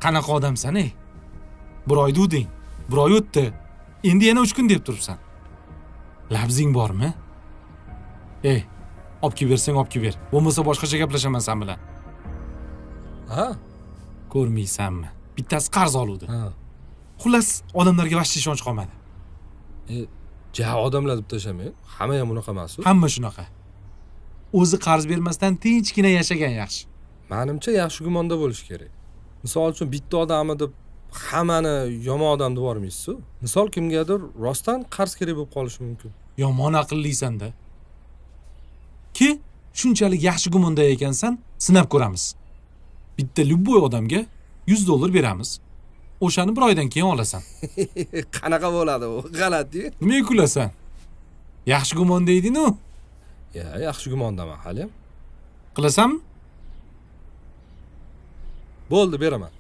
Qanaqa odamsan ey? Bir oy duding, bir oy o'tdi. Endi yana 3 kun deb turibsan. Labzing bormi? Ey, olib kelib bersang olib kelib ber. Bo'lmasa boshqacha gaplashaman sen bilan. Ha? Ko'rmaysanmi? Bittasi qarz oluvdi. Ha. Xullas, odamlarga vashti ishonch qolmadi. Odamlar deb tashamang. Hamma ham unaqa emas-ku. Hamma shunaqa. O'zi qarz bermasdan tinchgina yashagan yaxshi. Menimcha yaxshi gumonda bo'lish kerak. Misol uchun bitta odamni deb hammani yomon odam deb yubormaysiz-ku. Misol kimgadir rostdan qarz kerak bo'lib qolishi mumkin. Yomon aqllisan-da. Ki, shunchalik yaxshi gumonda ekansan, sinab ko'ramiz. Bitta любой odamga $100 beramiz. O'shani bir oydan keyin olasan. Qanaqa bo'ladi u? G'alati. Nimaga kulasan? Yaxshi gumon deyding-ku. Yaxshi gumondaman hali. Qilasanmi? Bo'ldi, beraman.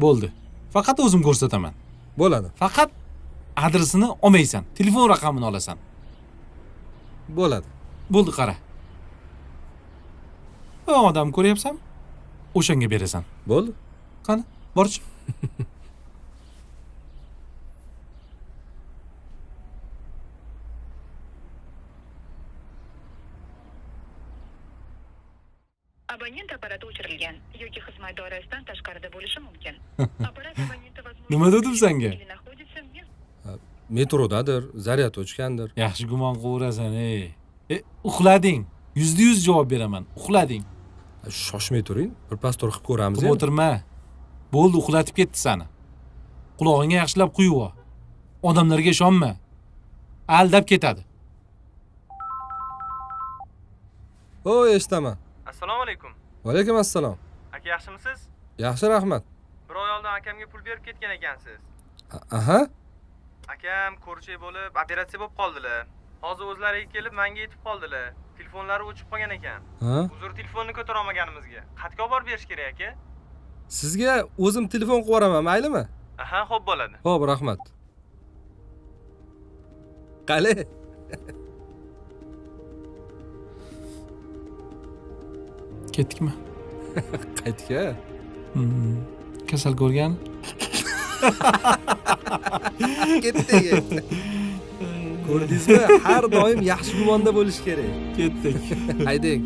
Bo'ldi. Faqat o'zim ko'rsataman. Bo'ladi. Faqat adresini olmaysan, telefon raqamini olasan. Bo'ladi. Bo'ldi, qara. Bu odam ko'ryapsanmi? O'shanga berasan. Bo'ldi. Qani, borchi. Abonent apparati o'chirilgan yoki xizmat doirasidan tashqarida bo'lishi mumkin. Apparat abonenti Nima dedim senga? Metrodadir, zaryad o'chgandir. Yaxshi gumon qilaverasan, ey. Uxlading. %100 javob beraman. Uxlading. Shoshmay turing, birpas tur qilib ko'ramiz. Qilib o'tirma. Bo'ldi, uxlatib ketdi seni. Qulog'ingga yaxshilab quyib ol. Odamlarga ishonma. Aldab ketadi. Eshitaman. Assalomu alaykum. Va alaykum assalom. Aka yaxshimisiz? Yaxshi, rahmat. Bir oy oldin akamga pul berib ketgan ekansiz. Aha. Akam ko'rchak bo'lib, operatsiya bo'lib qoldilar. Hozir o'zlariga kelib menga yetib qoldilar. Telefonlari o'chib qolgan ekan. Ha? Uzr, telefonni ko'tara olmaganimizga. Xatga olib borib berish kerak aka. Sizga o'zim telefon qilib yuboraman, maylimi? Aha, xo'p bo'ladi. Xo'p, rahmat. Qani? Ketdikmi? Qaytga? Kasal ko'rgan? Ketdik. Ko'rdingizmi? Har doim yaxshi gumonda bo'lish kerak. Ketdik. Haydang.